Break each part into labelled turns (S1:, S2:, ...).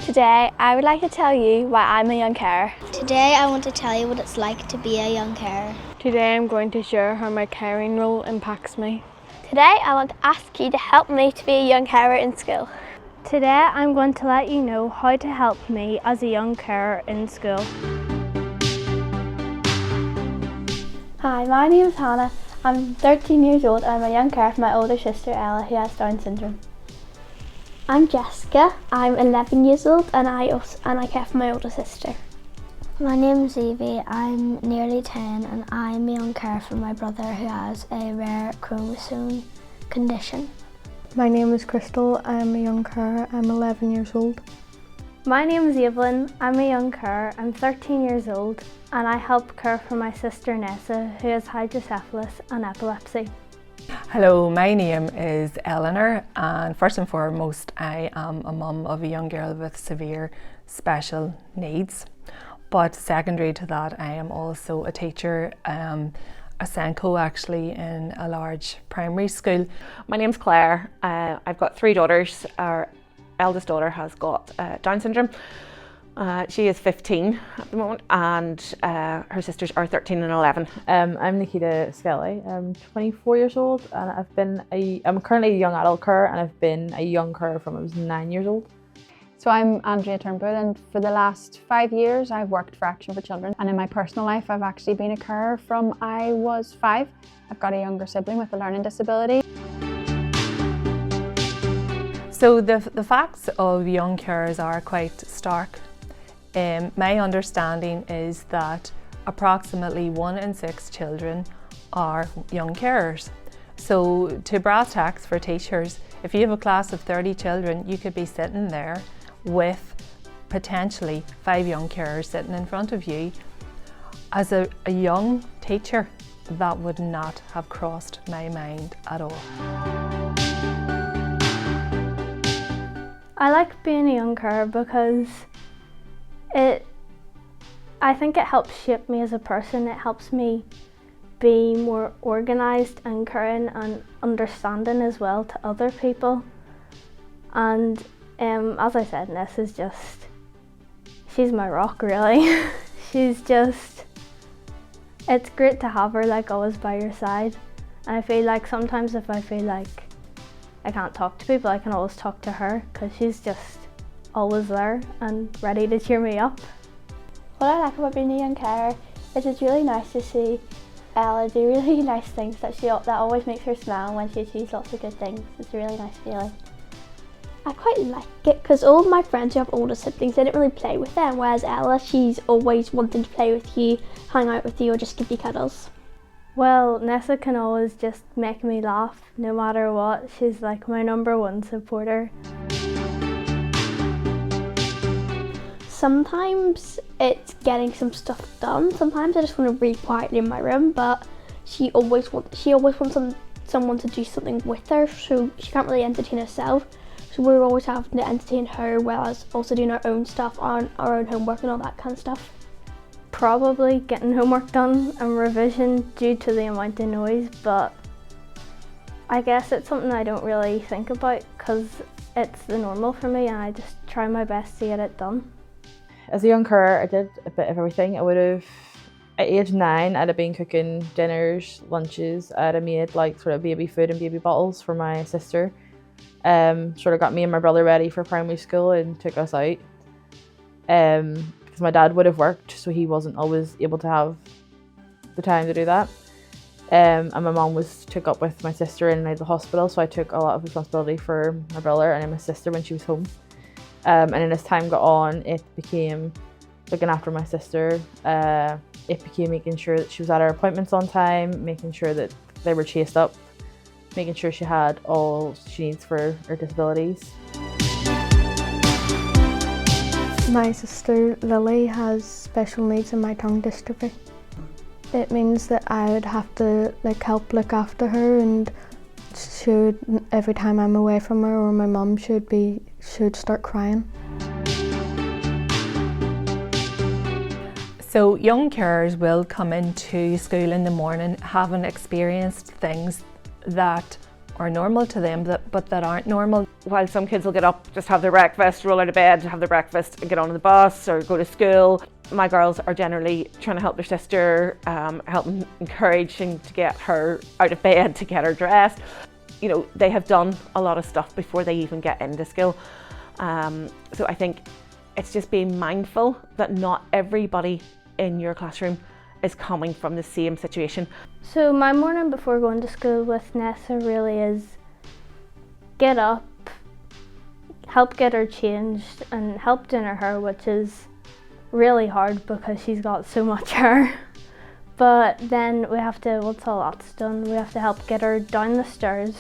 S1: Today, I would like to tell you why I'm a young carer.
S2: Today I want to tell you what it's like to be a young carer.
S3: Today I'm going to share how my caring role impacts me.
S1: Today, I want to ask you to help me to be a young carer in school.
S4: Today I'm going to let you know how to help me as a young carer in school.
S1: Hi, my name is Hannah. I'm 13 years old and I'm a young carer for my older sister Ella, who has Down syndrome. I'm Jessica. I'm 11 years old and I care for my older sister.
S2: My name is Evie. I'm nearly 10 and I'm a young carer for my brother who has a rare chromosome condition.
S3: My name is Crystal. I'm a young carer. I'm 11 years old.
S4: My name is Evelyn. I'm a young carer. I'm 13 years old and I help care for my sister Nessa, who has hydrocephalus and epilepsy.
S5: Hello, my name is Eleanor, and first and foremost I am a mum of a young girl with severe special needs. But secondary to that, I am also a teacher, a Senko actually, in a large primary school.
S6: My name's Claire. I've got 3 daughters. Our eldest daughter has got Down syndrome. She is 15 at the moment, and her sisters are 13 and 11.
S7: I'm Nikita Skelly. I'm 24 years old and I'm currently a young adult carer, and I've been a young carer from I was 9 years old.
S8: So I'm Andrea Turnbull, and for the last 5 years I've worked for Action for Children, and in my personal life I've actually been a carer from I was 5. I've got a younger sibling with a learning disability.
S5: So the facts of young carers are quite stark. My understanding is that approximately 1 in 6 children are young carers. So to brass tacks for teachers, if you have a class of 30 children, you could be sitting there with potentially 5 young carers sitting in front of you. As a young teacher, that would not have crossed my mind at all.
S4: I like being a young carer because I think it helps shape me as a person. It helps me be more organised and caring and understanding as well to other people. And as I said, Ness is she's my rock really. It's great to have her like always by your side. And I feel like sometimes if I feel like I can't talk to people, I can always talk to her because she's just always there and ready to cheer me up.
S1: What I like about being a young carer is it's really nice to see Ella do really nice things that always makes her smile when she achieves lots of good things. It's a really nice feeling. I quite like it because all of my friends who have older siblings, they didn't really play with them, whereas Ella, she's always wanting to play with you, hang out with you, or just give you cuddles.
S4: Well, Nessa can always just make me laugh no matter what. She's like my #1 supporter.
S1: Sometimes it's getting some stuff done. Sometimes I just want to read quietly in my room, but she always wants someone to do something with her, so she can't really entertain herself. So we're always having to entertain her, whereas also doing our own stuff, our own homework and all that kind of stuff.
S4: Probably getting homework done and revision due to the amount of noise, but I guess it's something I don't really think about because it's the normal for me and I just try my best to get it done.
S7: As a young carer, I did a bit of everything. At age 9, I'd have been cooking dinners, lunches. I'd have made like sort of baby food and baby bottles for my sister. Sort of got me and my brother ready for primary school and took us out. Because my dad would have worked, so he wasn't always able to have the time to do that. And my mum took up with my sister in the hospital, so I took a lot of responsibility for my brother and my sister when she was home. And then as time got on, it became looking after my sister. It became making sure that she was at her appointments on time, making sure that they were chased up, making sure she had all she needs for her disabilities.
S3: My sister Lily has special needs and my tongue dystrophy. It means that I would have to help look after her, and every time I'm away from her, or my mum should start crying.
S5: So young carers will come into school in the morning having experienced things that are normal to them, but that aren't normal.
S6: While some kids will get up, just have their breakfast, roll out of bed, have their breakfast and get on the bus or go to school, my girls are generally trying to help their sister, helping, encouraging to get her out of bed, to get her dressed. You know, they have done a lot of stuff before they even get into school. So I think it's just being mindful that not everybody in your classroom is coming from the same situation.
S4: So my morning before going to school with Nessa really is get up, help get her changed and help doing her hair, which is really hard because she's got so much hair. But then we have to, once all that's done, we have to help get her down the stairs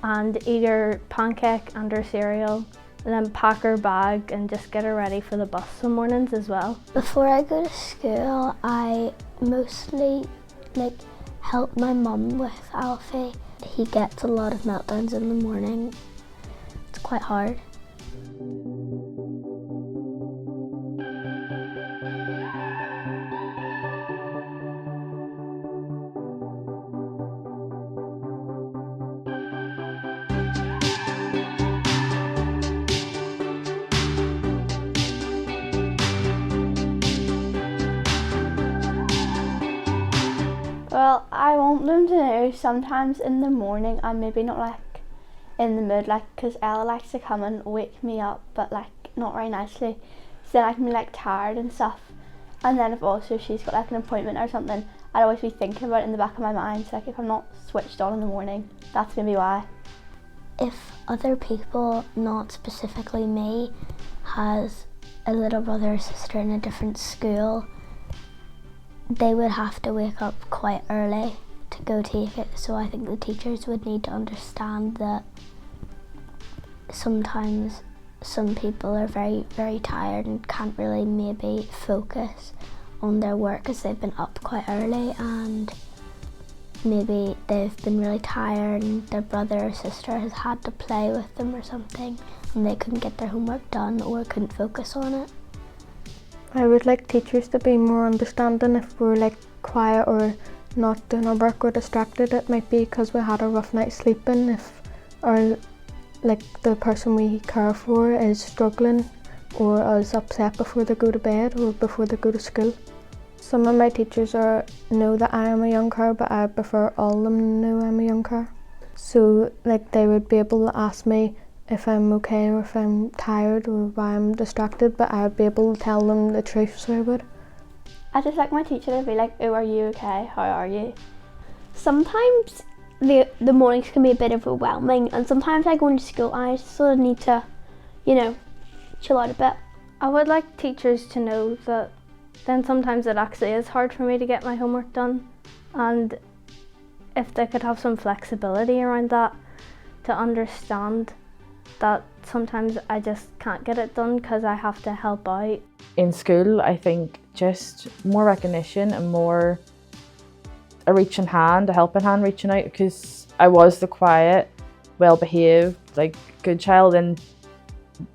S4: and eat her pancake and her cereal, and then pack her bag and just get her ready for the bus some mornings as well.
S2: Before I go to school, I mostly help my mum with Alfie. He gets a lot of meltdowns in the morning. It's quite hard.
S1: Well, I want them to know sometimes in the morning I'm maybe not in the mood, because Ella likes to come and wake me up, but not very nicely, so then I can be tired and stuff. And then if she's got an appointment or something, I'd always be thinking about it in the back of my mind, so if I'm not switched on in the morning, that's maybe why.
S2: If other people, not specifically me, has a little brother or sister in a different school, they would have to wake up quite early to go take it, so I think the teachers would need to understand that sometimes some people are very, very tired and can't really maybe focus on their work because they've been up quite early, and maybe they've been really tired and their brother or sister has had to play with them or something and they couldn't get their homework done or couldn't focus on it.
S3: I would like teachers to be more understanding if we're quiet or not doing our work or distracted. It might be because we had a rough night sleeping. If our the person we care for is struggling or is upset before they go to bed or before they go to school. Some of my teachers know that I am a young carer, but I prefer all of them to know I'm a young carer. So they would be able to ask me if I'm okay or if I'm tired or why I'm distracted, but I'd be able to tell them the truth, so I would.
S1: I just like my teacher to be oh, are you okay? How are you?
S9: Sometimes the mornings can be a bit overwhelming, and sometimes I go into school and I just sort of need to, chill out a bit.
S4: I would like teachers to know that then sometimes it actually is hard for me to get my homework done, and if they could have some flexibility around that, to understand that sometimes I just can't get it done because I have to help out.
S7: In school, I think just more recognition and more a reaching hand, a helping hand reaching out, because I was the quiet, well-behaved, good child, and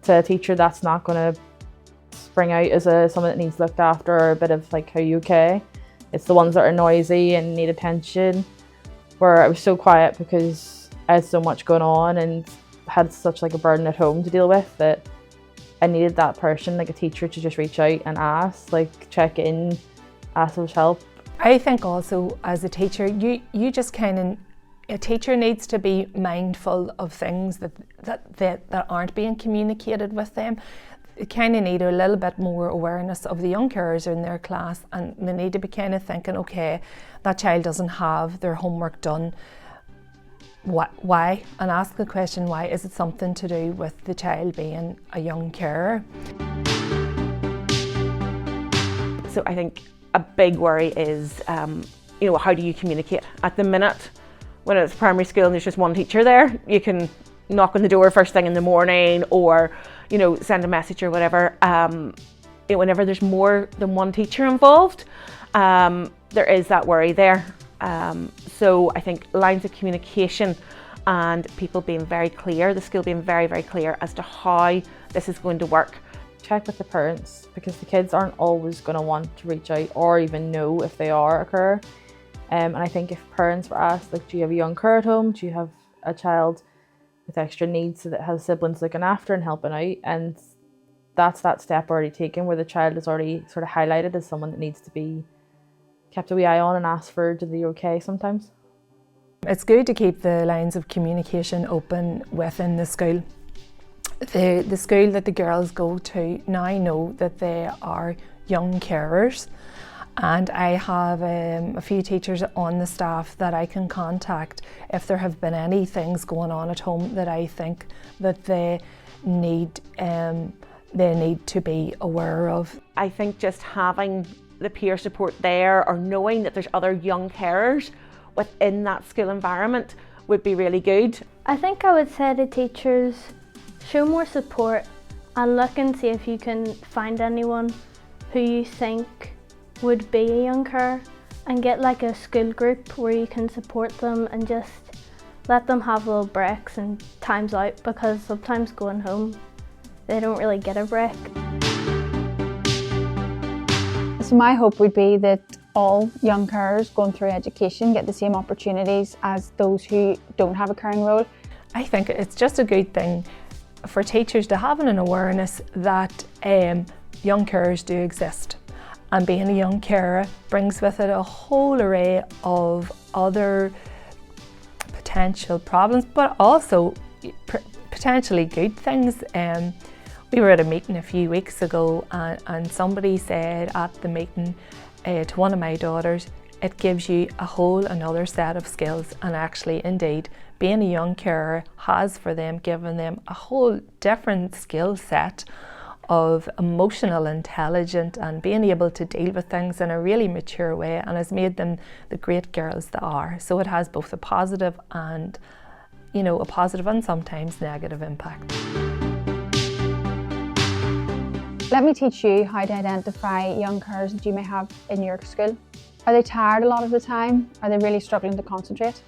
S7: to a teacher that's not going to spring out as someone that needs looked after or a bit of are you okay? It's the ones that are noisy and need attention, where I was so quiet because I had so much going on and had such a burden at home to deal with that I needed that person, a teacher, to just reach out and ask, check in, ask for help.
S5: I think also as a teacher, you just a teacher needs to be mindful of things that aren't being communicated with them. They need a little bit more awareness of the young carers in their class, and they need to be thinking, okay, that child doesn't have their homework done. Why? And ask the question, why? Is it something to do with the child being a young carer?
S6: So I think a big worry is, how do you communicate? At the minute, when it's primary school and there's just one teacher there, you can knock on the door first thing in the morning or, send a message or whatever. Whenever there's more than one teacher involved, there is that worry there. So I think lines of communication and people being very clear, the school being very, very clear as to how this is going to work.
S7: Check with the parents, because the kids aren't always going to want to reach out or even know if they are a carer. And I think if parents were asked, do you have a young carer at home? Do you have a child with extra needs that has siblings looking after and helping out, and that's that step already taken where the child is already sort of highlighted as someone that needs to be kept a wee eye on and asked for, do they okay sometimes.
S5: It's good to keep the lines of communication open within the school. The school that the girls go to now know that they are young carers, and I have a few teachers on the staff that I can contact if there have been any things going on at home that I think that they need to be aware of.
S6: I think just having the peer support there, or knowing that there's other young carers within that school environment, would be really good.
S4: I think I would say to teachers, show more support and look and see if you can find anyone who you think would be a young carer, and get like a school group where you can support them and just let them have little breaks and times out, because sometimes going home they don't really get a break.
S8: So my hope would be that all young carers going through education get the same opportunities as those who don't have a caring role.
S5: I think it's just a good thing for teachers to have an awareness that young carers do exist, and being a young carer brings with it a whole array of other potential problems, but also potentially good things. We were at a meeting a few weeks ago, and somebody said at the meeting to one of my daughters, it gives you a whole another set of skills, and actually indeed being a young carer has for them given them a whole different skill set of emotional intelligence and being able to deal with things in a really mature way, and has made them the great girls they are. So it has both a positive and sometimes negative impact.
S8: Let me teach you how to identify young carers that you may have in your school. Are they tired a lot of the time? Are they really struggling to concentrate?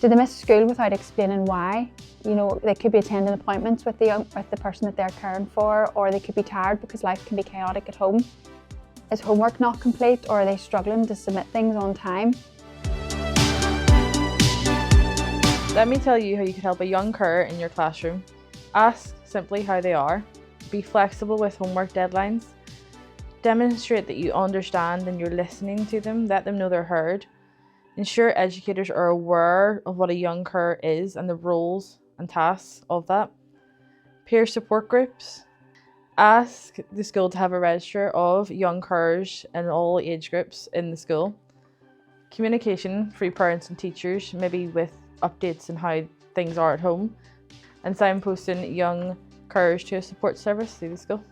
S8: Do they miss school without explaining why? They could be attending appointments with the person that they're caring for, or they could be tired because life can be chaotic at home. Is homework not complete, or are they struggling to submit things on time?
S7: Let me tell you how you can help a young carer in your classroom. Ask simply how they are. Be flexible with homework deadlines. Demonstrate that you understand and you're listening to them. Let them know they're heard. Ensure educators are aware of what a young carer is and the roles and tasks of that. Peer support groups. Ask the school to have a register of young carers in all age groups in the school. Communication for parents and teachers, maybe with updates on how things are at home. And signposting young carers to a support service through the school.